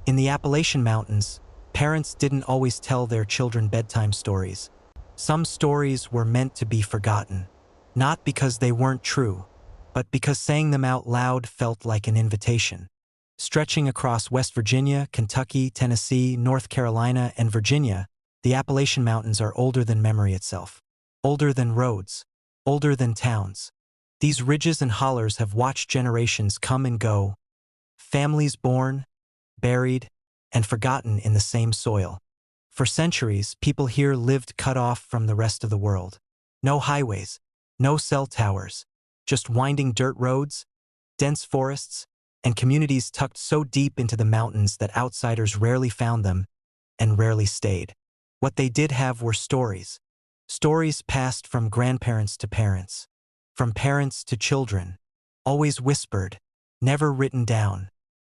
In the Appalachian Mountains, parents didn't always tell their children bedtime stories. Some stories were meant to be forgotten, not because they weren't true, but because saying them out loud felt like an invitation. Stretching across West Virginia, Kentucky, Tennessee, North Carolina, and Virginia, the Appalachian Mountains are older than memory itself. Older than roads. Older than towns. These ridges and hollers have watched generations come and go, families born, buried, and forgotten in the same soil. For centuries, people here lived cut off from the rest of the world. No highways, no cell towers, just winding dirt roads, dense forests, and communities tucked so deep into the mountains that outsiders rarely found them and rarely stayed. What they did have were stories. Stories passed from grandparents to parents, from parents to children, always whispered, never written down.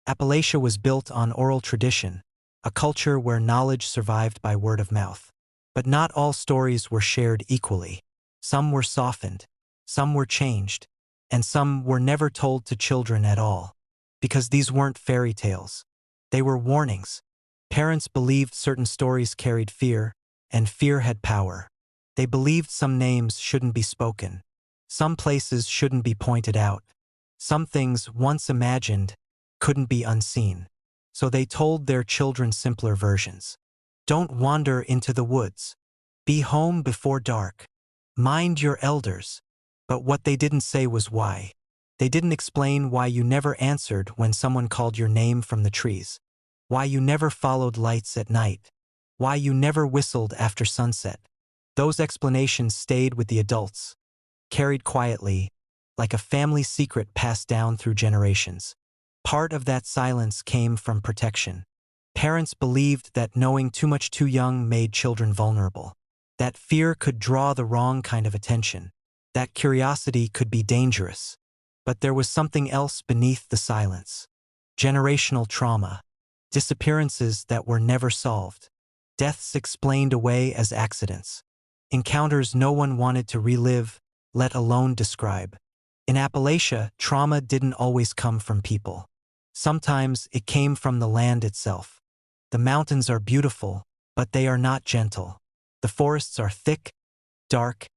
Appalachia was built on oral tradition, a culture where knowledge survived by word of mouth. But not all stories were shared equally. Some were softened, some were changed, and some were never told to children at all. Because these weren't fairy tales. They were warnings. Parents believed certain stories carried fear, and fear had power. They believed some names shouldn't be spoken. Some places shouldn't be pointed out. Some things, once imagined, couldn't be unseen. So they told their children simpler versions. Don't wander into the woods. Be home before dark. Mind your elders. But what they didn't say was why. They didn't explain why you never answered when someone called your name from the trees. Why you never followed lights at night. Why you never whistled after sunset. Those explanations stayed with the adults, carried quietly, like a family secret passed down through generations. Part of that silence came from protection. Parents believed that knowing too much too young made children vulnerable. That fear could draw the wrong kind of attention. That curiosity could be dangerous. But there was something else beneath the silence. Generational trauma. Disappearances that were never solved. Deaths explained away as accidents. Encounters no one wanted to relive, let alone describe. In Appalachia, trauma didn't always come from people. Sometimes it came from the land itself. The mountains are beautiful, but they are not gentle. The forests are thick, dark,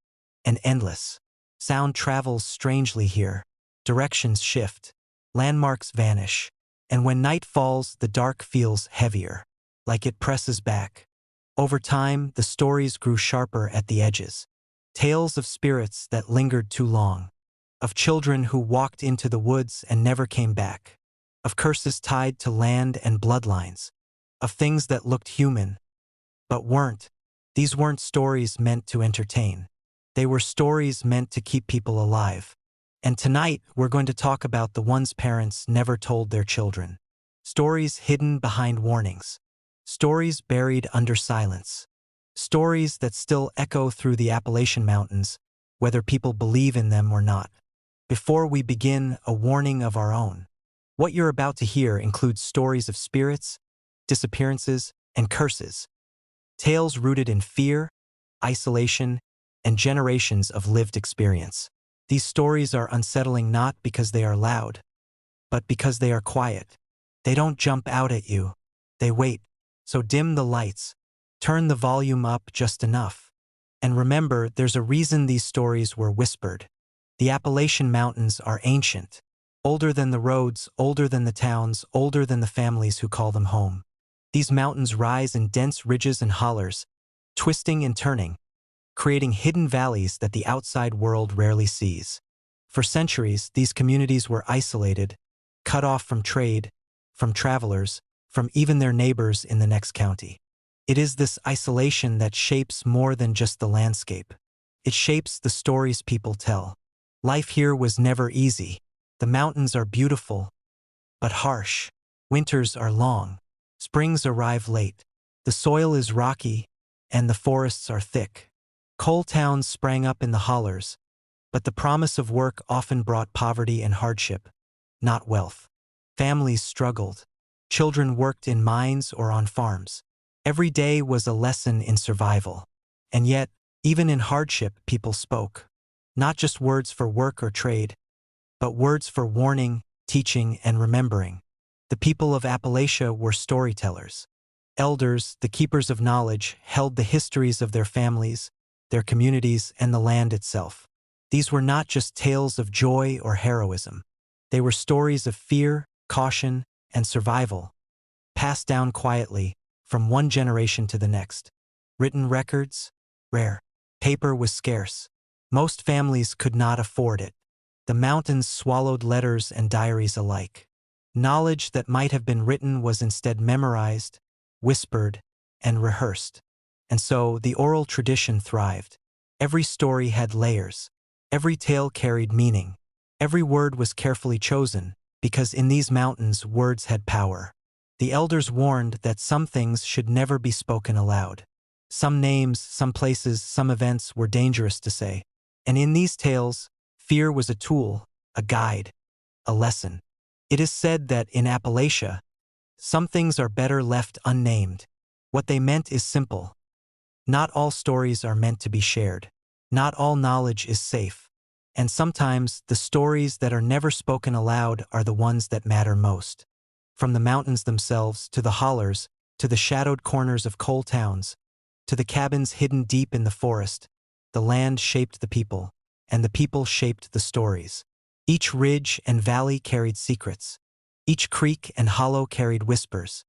and endless. Sound travels strangely here. Directions shift. Landmarks vanish. And when night falls, the dark feels heavier, like it presses back. Over time, the stories grew sharper at the edges. Tales of spirits that lingered too long. Of children who walked into the woods and never came back. Of curses tied to land and bloodlines. Of things that looked human, but weren't. These weren't stories meant to entertain. They were stories meant to keep people alive. And tonight, we're going to talk about the ones parents never told their children. Stories hidden behind warnings. Stories buried under silence. Stories that still echo through the Appalachian Mountains, whether people believe in them or not. Before we begin, a warning of our own. What you're about to hear includes stories of spirits, disappearances, and curses. Tales rooted in fear, isolation, and generations of lived experience. These stories are unsettling not because they are loud, but because they are quiet. They don't jump out at you. They wait. So dim the lights. Turn the volume up just enough. And remember, there's a reason these stories were whispered. The Appalachian Mountains are ancient. Older than the roads, older than the towns, older than the families who call them home. These mountains rise in dense ridges and hollers, twisting and turning, creating hidden valleys that the outside world rarely sees. For centuries, these communities were isolated, cut off from trade, from travelers, from even their neighbors in the next county. It is this isolation that shapes more than just the landscape. It shapes the stories people tell. Life here was never easy. The mountains are beautiful, but harsh. Winters are long. Springs arrive late. The soil is rocky, and the forests are thick. Coal towns sprang up in the hollers, but the promise of work often brought poverty and hardship, not wealth. Families struggled. Children worked in mines or on farms. Every day was a lesson in survival. And yet, even in hardship, people spoke. Not just words for work or trade, but words for warning, teaching, and remembering. The people of Appalachia were storytellers. Elders, the keepers of knowledge, held the histories of their families, their communities, and the land itself. These were not just tales of joy or heroism. They were stories of fear, caution, and survival, passed down quietly from one generation to the next. Written records? Rare. Paper was scarce. Most families could not afford it. The mountains swallowed letters and diaries alike. Knowledge that might have been written was instead memorized, whispered, and rehearsed. And so the oral tradition thrived. Every story had layers. Every tale carried meaning. Every word was carefully chosen, because in these mountains words had power. The elders warned that some things should never be spoken aloud. Some names, some places, some events were dangerous to say. And in these tales, fear was a tool, a guide, a lesson. It is said that in Appalachia, some things are better left unnamed. What they meant is simple. Not all stories are meant to be shared. Not all knowledge is safe. And sometimes the stories that are never spoken aloud are the ones that matter most. From the mountains themselves, to the hollers, to the shadowed corners of coal towns, to the cabins hidden deep in the forest, the land shaped the people, and the people shaped the stories. Each ridge and valley carried secrets. Each creek and hollow carried whispers.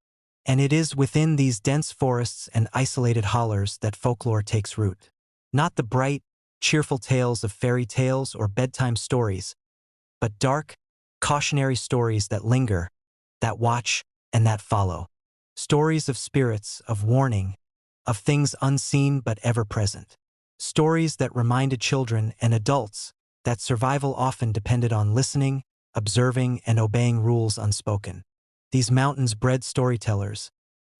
And it is within these dense forests and isolated hollers that folklore takes root. Not the bright, cheerful tales of fairy tales or bedtime stories, but dark, cautionary stories that linger, that watch, and that follow. Stories of spirits, of warning, of things unseen but ever present. Stories that reminded children and adults that survival often depended on listening, observing, and obeying rules unspoken. These mountains bred storytellers,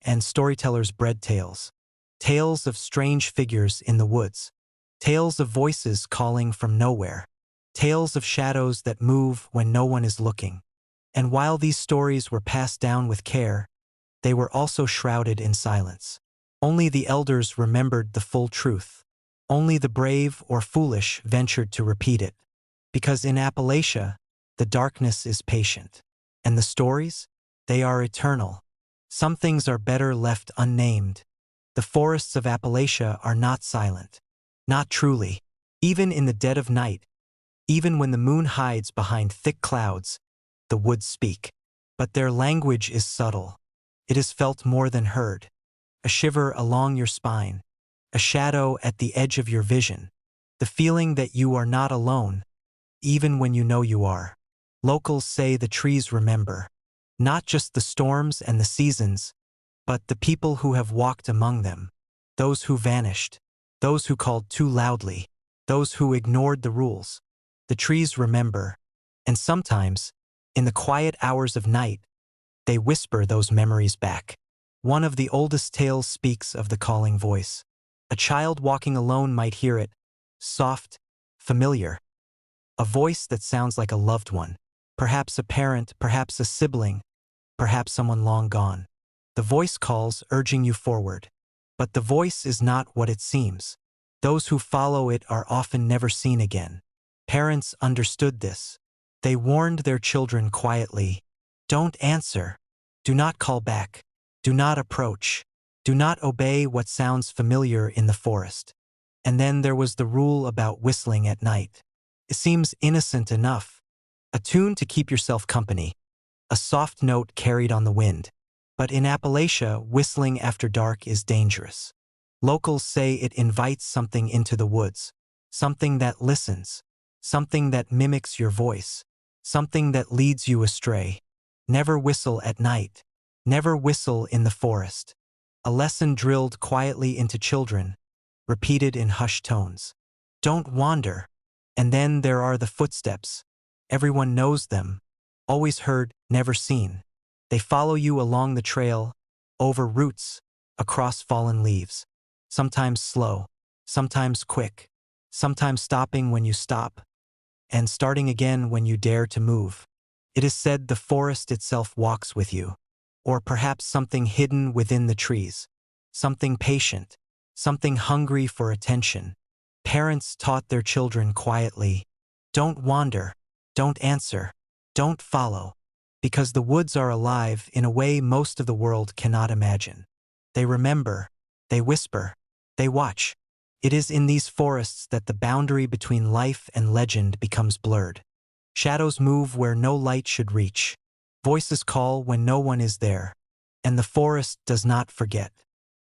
and storytellers bred tales. Tales of strange figures in the woods. Tales of voices calling from nowhere. Tales of shadows that move when no one is looking. And while these stories were passed down with care, they were also shrouded in silence. Only the elders remembered the full truth. Only the brave or foolish ventured to repeat it. Because in Appalachia, the darkness is patient. And the stories? They are eternal. Some things are better left unnamed. The forests of Appalachia are not silent. Not truly. Even in the dead of night, even when the moon hides behind thick clouds, the woods speak. But their language is subtle. It is felt more than heard. A shiver along your spine. A shadow at the edge of your vision. The feeling that you are not alone, even when you know you are. Locals say the trees remember. Not just the storms and the seasons, but the people who have walked among them. Those who vanished. Those who called too loudly. Those who ignored the rules. The trees remember. And sometimes, in the quiet hours of night, they whisper those memories back. One of the oldest tales speaks of the calling voice. A child walking alone might hear it, soft, familiar. A voice that sounds like a loved one. Perhaps a parent, perhaps a sibling, perhaps someone long gone. The voice calls, urging you forward. But the voice is not what it seems. Those who follow it are often never seen again. Parents understood this. They warned their children quietly. Don't answer. Do not call back. Do not approach. Do not obey what sounds familiar in the forest. And then there was the rule about whistling at night. It seems innocent enough. A tune to keep yourself company. A soft note carried on the wind. But in Appalachia, whistling after dark is dangerous. Locals say it invites something into the woods. Something that listens. Something that mimics your voice. Something that leads you astray. Never whistle at night. Never whistle in the forest. A lesson drilled quietly into children, repeated in hushed tones. Don't wander. And then there are the footsteps. Everyone knows them. Always heard, never seen. They follow you along the trail, over roots, across fallen leaves. Sometimes slow, sometimes quick, sometimes stopping when you stop, and starting again when you dare to move. It is said the forest itself walks with you. Or perhaps something hidden within the trees. Something patient. Something hungry for attention. Parents taught their children quietly, don't wander. Don't answer. Don't follow. Because the woods are alive in a way most of the world cannot imagine. They remember, they whisper, they watch. It is in these forests that the boundary between life and legend becomes blurred. Shadows move where no light should reach. Voices call when no one is there. And the forest does not forget.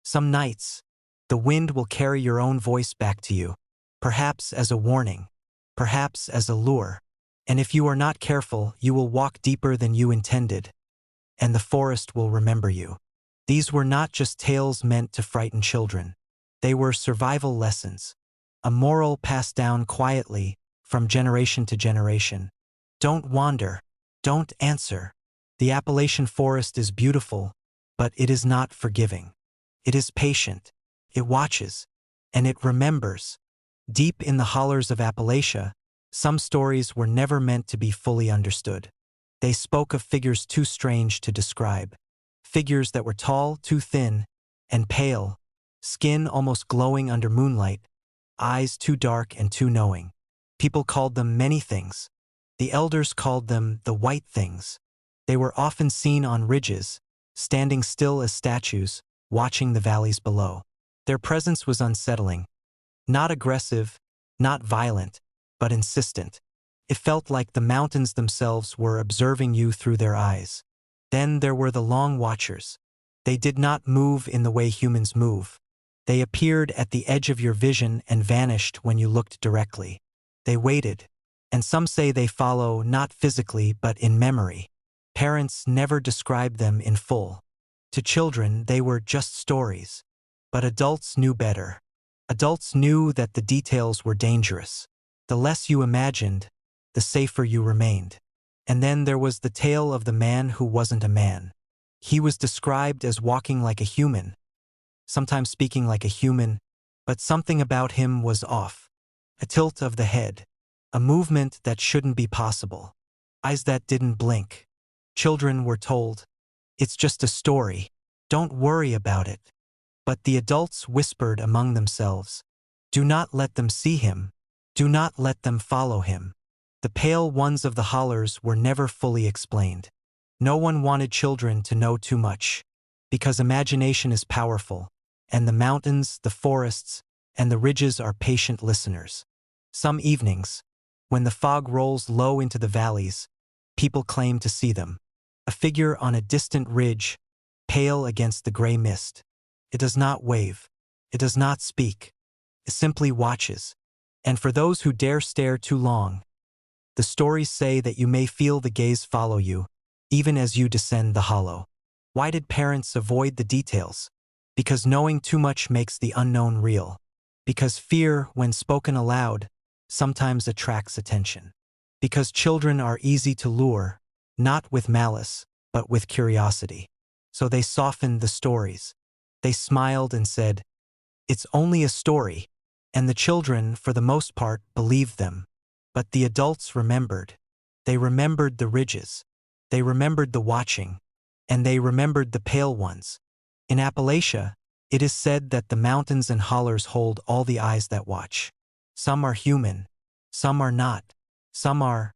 Some nights, the wind will carry your own voice back to you, perhaps as a warning, perhaps as a lure. And if you are not careful, you will walk deeper than you intended, and the forest will remember you. These were not just tales meant to frighten children. They were survival lessons, a moral passed down quietly from generation to generation. Don't wander, don't answer. The Appalachian forest is beautiful, but it is not forgiving. It is patient, it watches, and it remembers. Deep in the hollers of Appalachia, some stories were never meant to be fully understood. They spoke of figures too strange to describe. Figures that were tall, too thin, and pale, skin almost glowing under moonlight, eyes too dark and too knowing. People called them many things. The elders called them the white things. They were often seen on ridges, standing still as statues, watching the valleys below. Their presence was unsettling. Not aggressive, not violent, but insistent. It felt like the mountains themselves were observing you through their eyes. Then there were the long watchers. They did not move in the way humans move. They appeared at the edge of your vision and vanished when you looked directly. They waited, and some say they follow not physically but in memory. Parents never described them in full. To children, they were just stories. But adults knew better. Adults knew that the details were dangerous. The less you imagined, the safer you remained. And then there was the tale of the man who wasn't a man. He was described as walking like a human, sometimes speaking like a human, but something about him was off. A tilt of the head, a movement that shouldn't be possible, eyes that didn't blink. Children were told, "It's just a story, don't worry about it." But the adults whispered among themselves, "Do not let them see him. Do not let them follow him." The pale ones of the hollers were never fully explained. No one wanted children to know too much, because imagination is powerful, and the mountains, the forests, and the ridges are patient listeners. Some evenings, when the fog rolls low into the valleys, people claim to see them. A figure on a distant ridge, pale against the gray mist. It does not wave. It does not speak. It simply watches. And for those who dare stare too long, the stories say that you may feel the gaze follow you, even as you descend the hollow. Why did parents avoid the details? Because knowing too much makes the unknown real. Because fear, when spoken aloud, sometimes attracts attention. Because children are easy to lure, not with malice, but with curiosity. So they softened the stories. They smiled and said, "It's only a story." And the children, for the most part, believed them. But the adults remembered. They remembered the ridges. They remembered the watching. And they remembered the pale ones. In Appalachia, it is said that the mountains and hollers hold all the eyes that watch. Some are human. Some are not. Some are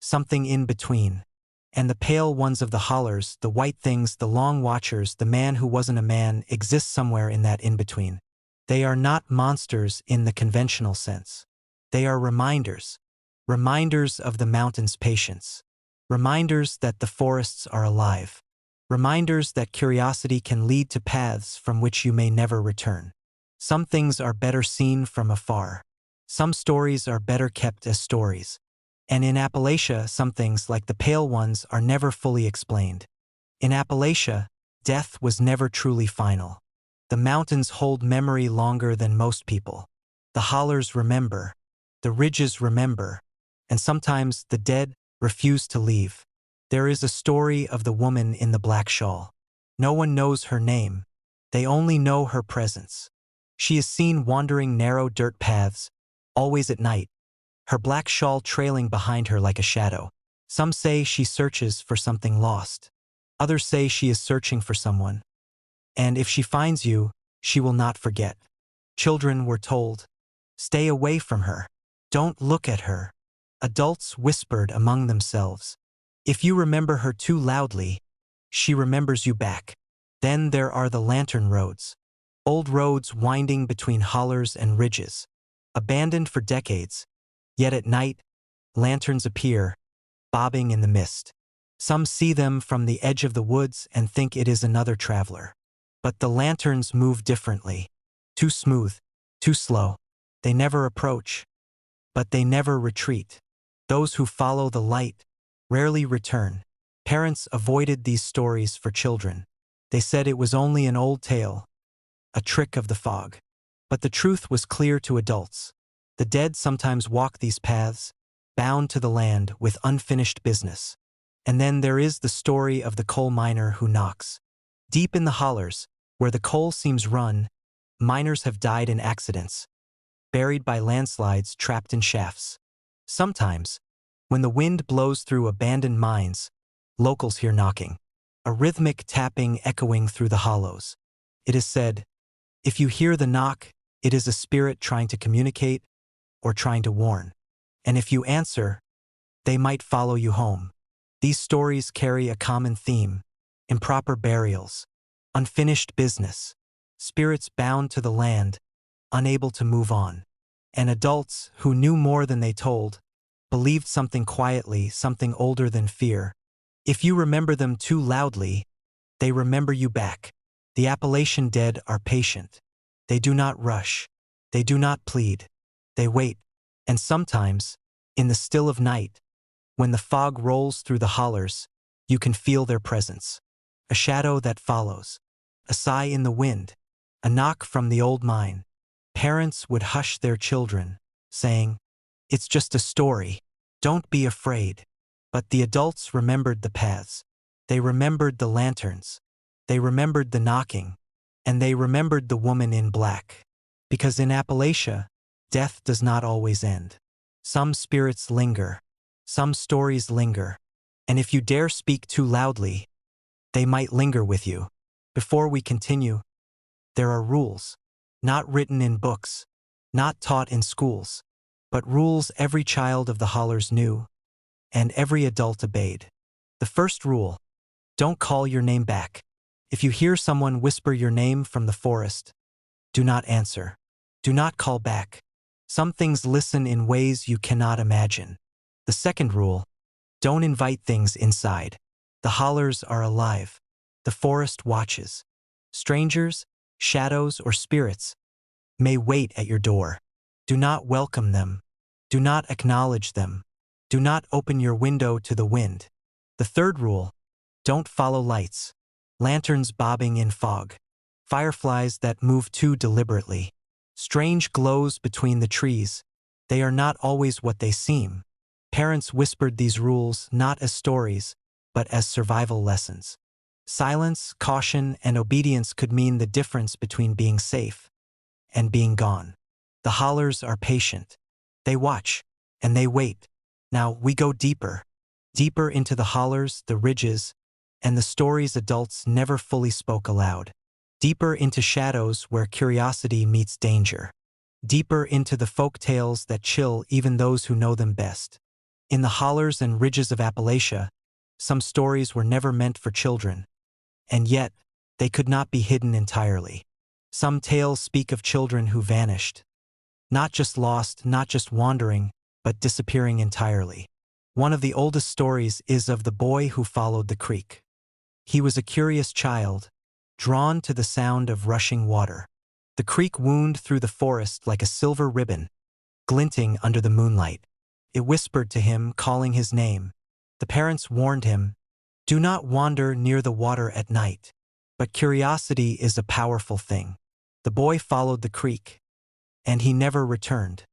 something in between. And the pale ones of the hollers, the white things, the long watchers, the man who wasn't a man, exist somewhere in that in-between. They are not monsters in the conventional sense. They are reminders. Reminders of the mountain's patience. Reminders that the forests are alive. Reminders that curiosity can lead to paths from which you may never return. Some things are better seen from afar. Some stories are better kept as stories. And in Appalachia, some things, like the pale ones, are never fully explained. In Appalachia, death was never truly final. The mountains hold memory longer than most people. The hollers remember. The ridges remember. And sometimes the dead refuse to leave. There is a story of the woman in the black shawl. No one knows her name. They only know her presence. She is seen wandering narrow dirt paths, always at night, her black shawl trailing behind her like a shadow. Some say she searches for something lost. Others say she is searching for someone. And if she finds you, she will not forget. Children were told, "Stay away from her. Don't look at her." Adults whispered among themselves, If you remember her too loudly, she remembers you back. Then there are the lantern roads. Old roads winding between hollers and ridges. Abandoned for decades, yet at night, lanterns appear, bobbing in the mist. Some see them from the edge of the woods and think it is another traveler. But the lanterns move differently. Too smooth, too slow. They never approach, but they never retreat. Those who follow the light rarely return. Parents avoided these stories for children. They said it was only an old tale, a trick of the fog. But the truth was clear to adults. The dead sometimes walk these paths, bound to the land with unfinished business. And then there is the story of the coal miner who knocks. Deep in the hollers, where the coal seams run, miners have died in accidents, buried by landslides, trapped in shafts. Sometimes, when the wind blows through abandoned mines, locals hear knocking, a rhythmic tapping echoing through the hollows. It is said, if you hear the knock, it is a spirit trying to communicate or trying to warn. And if you answer, they might follow you home. These stories carry a common theme: improper burials, unfinished business, spirits bound to the land, unable to move on. And adults who knew more than they told believed something quietly, something older than fear. If you remember them too loudly, they remember you back. The Appalachian dead are patient. They do not rush. They do not plead. They wait. And sometimes, in the still of night, when the fog rolls through the hollers, you can feel their presence. A shadow that follows, a sigh in the wind, a knock from the old mine. Parents would hush their children, saying, "It's just a story. Don't be afraid." But the adults remembered the paths. They remembered the lanterns. They remembered the knocking. And they remembered the woman in black. Because in Appalachia, death does not always end. Some spirits linger. Some stories linger. And if you dare speak too loudly, they might linger with you. Before we continue, there are rules. Not written in books, not taught in schools, but rules every child of the hollers knew, and every adult obeyed. The first rule: don't call your name back. If you hear someone whisper your name from the forest, do not answer. Do not call back. Some things listen in ways you cannot imagine. The second rule: don't invite things inside. The hollers are alive. The forest watches. Strangers, shadows, or spirits may wait at your door. Do not welcome them. Do not acknowledge them. Do not open your window to the wind. The third rule: don't follow lights. Lanterns bobbing in fog. Fireflies that move too deliberately. Strange glows between the trees. They are not always what they seem. Parents whispered these rules not as stories, but as survival lessons. Silence, caution, and obedience could mean the difference between being safe and being gone. The hollers are patient. They watch, and they wait. Now we go deeper. Deeper into the hollers, the ridges, and the stories adults never fully spoke aloud. Deeper into shadows where curiosity meets danger. Deeper into the folk tales that chill even those who know them best. In the hollers and ridges of Appalachia, some stories were never meant for children. And yet, they could not be hidden entirely. Some tales speak of children who vanished. Not just lost, not just wandering, but disappearing entirely. One of the oldest stories is of the boy who followed the creek. He was a curious child, drawn to the sound of rushing water. The creek wound through the forest like a silver ribbon, glinting under the moonlight. It whispered to him, calling his name. The parents warned him, "Do not wander near the water at night." But curiosity is a powerful thing. The boy followed the creek, and he never returned.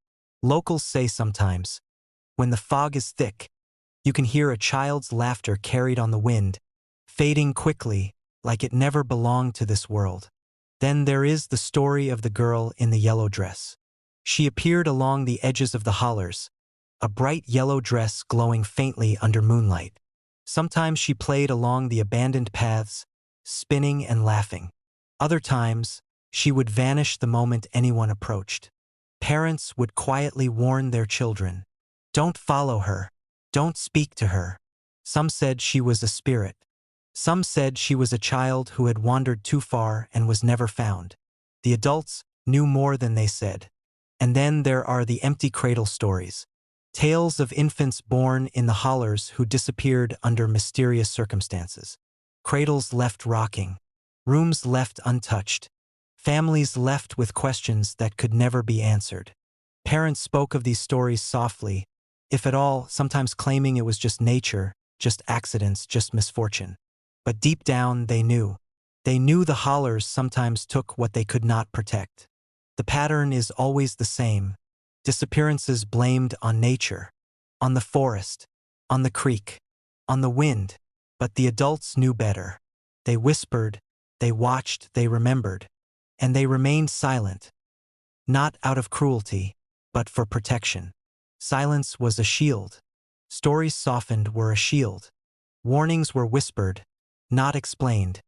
Locals say sometimes, when the fog is thick, you can hear a child's laughter carried on the wind, fading quickly, like it never belonged to this world. Then there is the story of the girl in the yellow dress. She appeared along the edges of the hollers, a bright yellow dress glowing faintly under moonlight. Sometimes she played along the abandoned paths, spinning and laughing. Other times, she would vanish the moment anyone approached. Parents would quietly warn their children, "Don't follow her. Don't speak to her. Some said she was a spirit. Some said she was a child who had wandered too far and was never found. The adults knew more than they said. And then there are the empty cradle stories. Tales of infants born in the hollers who disappeared under mysterious circumstances. Cradles left rocking. Rooms left untouched. Families left with questions that could never be answered. Parents spoke of these stories softly, if at all, sometimes claiming it was just nature, just accidents, just misfortune. But deep down, they knew. They knew the hollers sometimes took what they could not protect. The pattern is always the same. Disappearances blamed on nature, on the forest, on the creek, on the wind. But the adults knew better. They whispered, they watched, they remembered. And they remained silent. Not out of cruelty, but for protection. Silence was a shield. Stories softened were a shield. Warnings were whispered, not explained,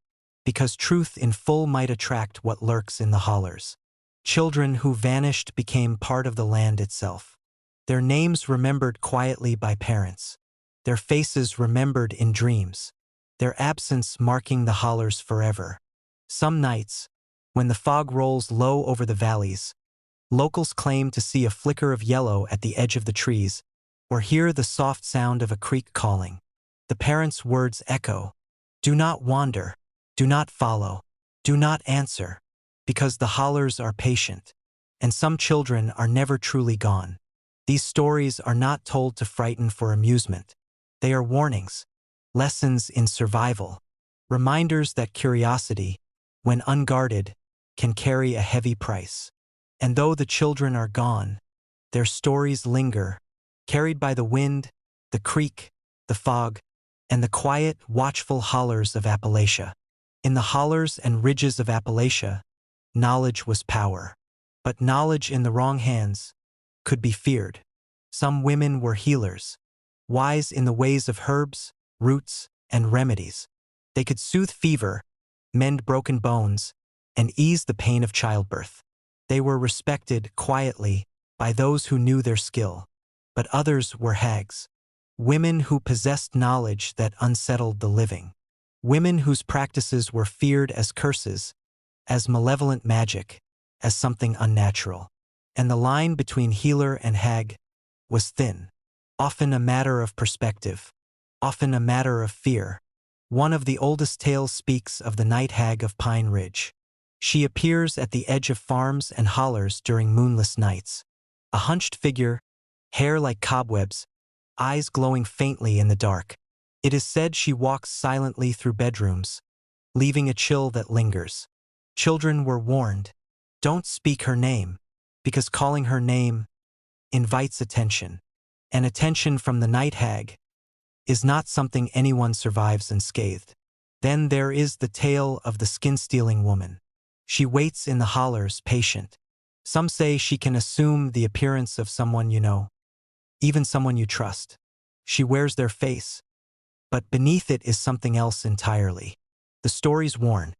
because truth in full might attract what lurks in the hollers. Children who vanished became part of the land itself. Their names remembered quietly by parents. Their faces remembered in dreams. Their absence marking the hollers forever. Some nights, when the fog rolls low over the valleys, locals claim to see a flicker of yellow at the edge of the trees, or hear the soft sound of a creek calling. The parents' words echo, "Do not wander, do not follow, do not answer," because the hollers are patient, and some children are never truly gone. These stories are not told to frighten for amusement. They are warnings, lessons in survival, reminders that curiosity, when unguarded, can carry a heavy price. And though the children are gone, their stories linger, carried by the wind, the creek, the fog, and the quiet, watchful hollers of Appalachia. In the hollers and ridges of Appalachia, knowledge was power. But knowledge in the wrong hands could be feared. Some women were healers, wise in the ways of herbs, roots, and remedies. They could soothe fever, mend broken bones, and ease the pain of childbirth. They were respected quietly by those who knew their skill. But others were hags, women who possessed knowledge that unsettled the living. Women whose practices were feared as curses, as malevolent magic, as something unnatural. And the line between healer and hag was thin, often a matter of perspective, often a matter of fear. One of the oldest tales speaks of the night hag of Pine Ridge. She appears at the edge of farms and hollers during moonless nights. A hunched figure, hair like cobwebs, eyes glowing faintly in the dark. It is said she walks silently through bedrooms, leaving a chill that lingers. Children were warned, don't speak her name, because calling her name invites attention. And attention from the night hag is not something anyone survives unscathed. Then there is the tale of the skin-stealing woman. She waits in the hollers, patient. Some say she can assume the appearance of someone you know, even someone you trust. She wears their face, but beneath it is something else entirely. The stories warn.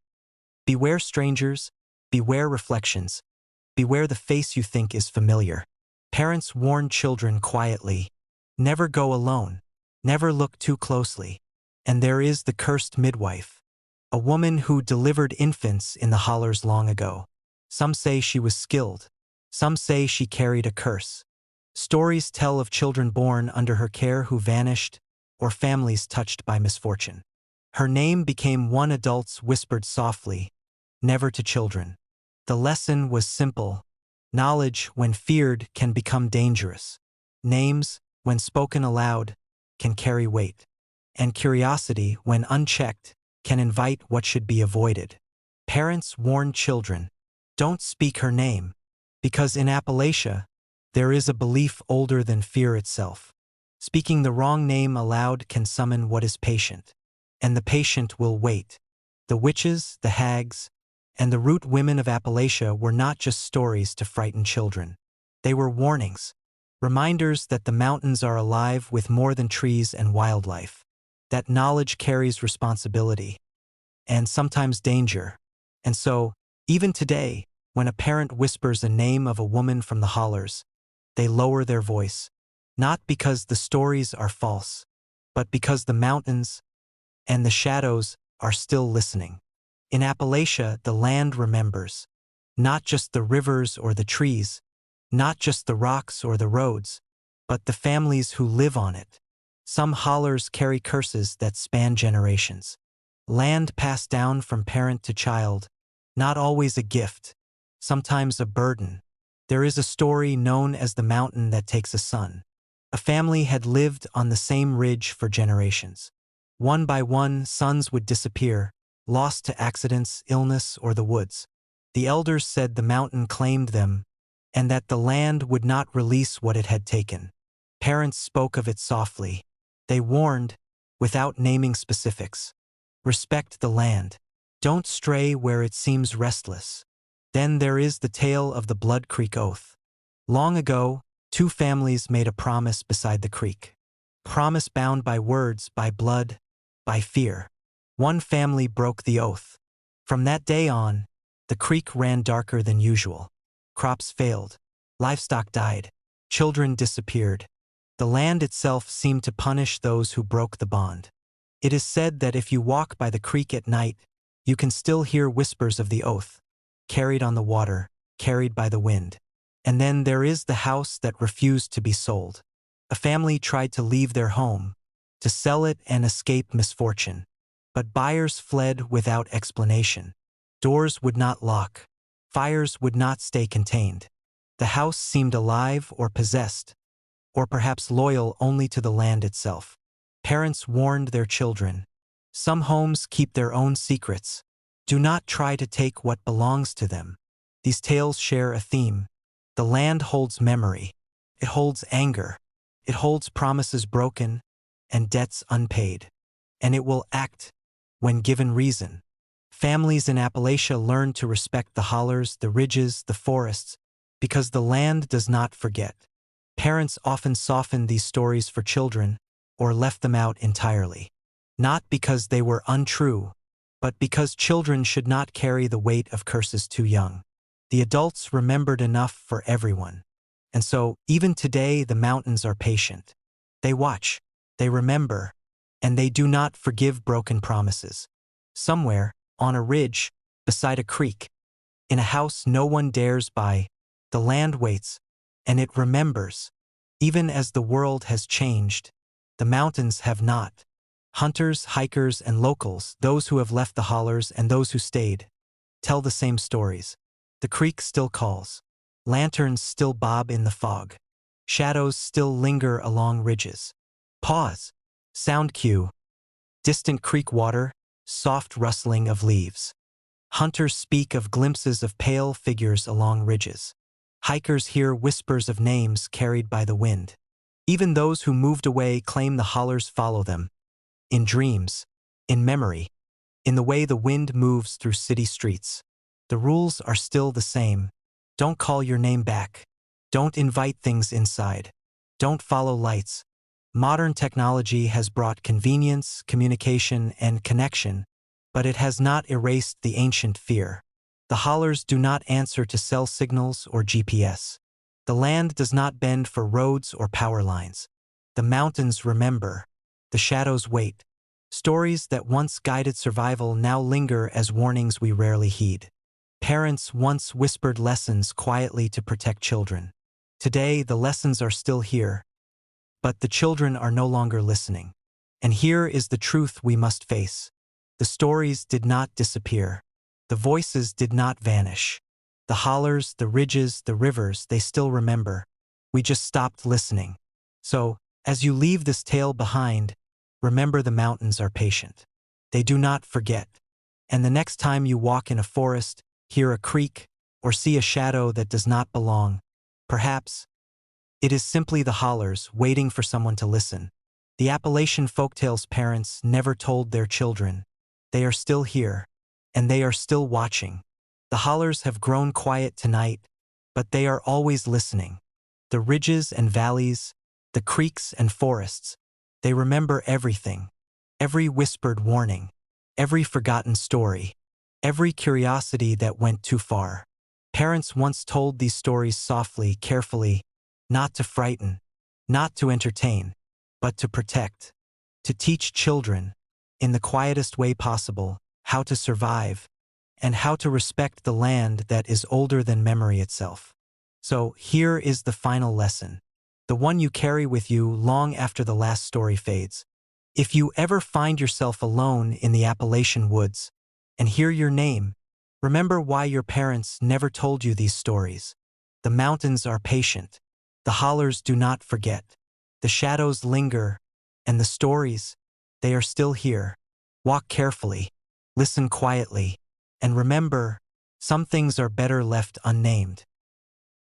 Beware strangers, beware reflections, beware the face you think is familiar. Parents warn children quietly, never go alone, never look too closely. And there is the cursed midwife, a woman who delivered infants in the hollers long ago. Some say she was skilled. Some say she carried a curse. Stories tell of children born under her care who vanished, or families touched by misfortune. Her name became one adults whispered softly, never to children. The lesson was simple. Knowledge, when feared, can become dangerous. Names, when spoken aloud, can carry weight. And curiosity, when unchecked, can invite what should be avoided. Parents warn children, don't speak her name, because in Appalachia, there is a belief older than fear itself. Speaking the wrong name aloud can summon what is patient, and the patient will wait. The witches, the hags, and the root women of Appalachia were not just stories to frighten children. They were warnings, reminders that the mountains are alive with more than trees and wildlife, that knowledge carries responsibility, and sometimes danger. And so, even today, when a parent whispers a name of a woman from the hollers, they lower their voice, not because the stories are false, but because the mountains and the shadows are still listening. In Appalachia, the land remembers. Not just the rivers or the trees, not just the rocks or the roads, but the families who live on it. Some hollers carry curses that span generations. Land passed down from parent to child, not always a gift, sometimes a burden. There is a story known as the mountain that takes a son. A family had lived on the same ridge for generations. One by one, sons would disappear, lost to accidents, illness, or the woods. The elders said the mountain claimed them, and that the land would not release what it had taken. Parents spoke of it softly. They warned, without naming specifics. Respect the land. Don't stray where it seems restless. Then there is the tale of the Blood Creek Oath. Long ago, two families made a promise beside the creek. Promise bound by words, by blood, by fear. One family broke the oath. From that day on, the creek ran darker than usual. Crops failed. Livestock died. Children disappeared. The land itself seemed to punish those who broke the bond. It is said that if you walk by the creek at night, you can still hear whispers of the oath, carried on the water, carried by the wind. And then there is the house that refused to be sold. A family tried to leave their home, to sell it and escape misfortune. But buyers fled without explanation. Doors would not lock. Fires would not stay contained. The house seemed alive or possessed, or perhaps loyal only to the land itself. Parents warned their children. Some homes keep their own secrets. Do not try to take what belongs to them. These tales share a theme. The land holds memory. It holds anger. It holds promises broken and debts unpaid. And it will act when given reason. Families in Appalachia learned to respect the hollers, the ridges, the forests, because the land does not forget. Parents often softened these stories for children or left them out entirely. Not because they were untrue, but because children should not carry the weight of curses too young. The adults remembered enough for everyone. And so, even today, the mountains are patient. They watch, they remember, and they do not forgive broken promises. Somewhere, on a ridge, beside a creek, in a house no one dares buy, the land waits, and it remembers. Even as the world has changed, the mountains have not. Hunters, hikers, and locals, those who have left the hollers and those who stayed, tell the same stories. The creek still calls. Lanterns still bob in the fog. Shadows still linger along ridges. Pause. Sound cue. Distant creek water, soft rustling of leaves. Hunters speak of glimpses of pale figures along ridges. Hikers hear whispers of names carried by the wind. Even those who moved away claim the hollers follow them. In dreams, in memory, in the way the wind moves through city streets. The rules are still the same. Don't call your name back. Don't invite things inside. Don't follow lights. Modern technology has brought convenience, communication, and connection, but it has not erased the ancient fear. The hollers do not answer to cell signals or GPS. The land does not bend for roads or power lines. The mountains remember. The shadows wait. Stories that once guided survival now linger as warnings we rarely heed. Parents once whispered lessons quietly to protect children. Today, the lessons are still here, but the children are no longer listening. And here is the truth we must face. The stories did not disappear. The voices did not vanish. The hollers, the ridges, the rivers, they still remember. We just stopped listening. So, as you leave this tale behind, remember the mountains are patient. They do not forget. And the next time you walk in a forest, hear a creak, or see a shadow that does not belong, perhaps it is simply the hollers waiting for someone to listen. The Appalachian Folktales parents never told their children. They are still here, and they are still watching. The hollers have grown quiet tonight, but they are always listening. The ridges and valleys, the creeks and forests, they remember everything. Every whispered warning, every forgotten story, every curiosity that went too far. Parents once told these stories softly, carefully, not to frighten, not to entertain, but to protect. to teach children, in the quietest way possible, how to survive and how to respect the land that is older than memory itself. So here is the final lesson, the one you carry with you long after the last story fades. If you ever find yourself alone in the Appalachian woods and hear your name, remember why your parents never told you these stories. The mountains are patient. The hollers do not forget. The shadows linger, and the stories, they are still here. Walk carefully, listen quietly, and remember, some things are better left unnamed.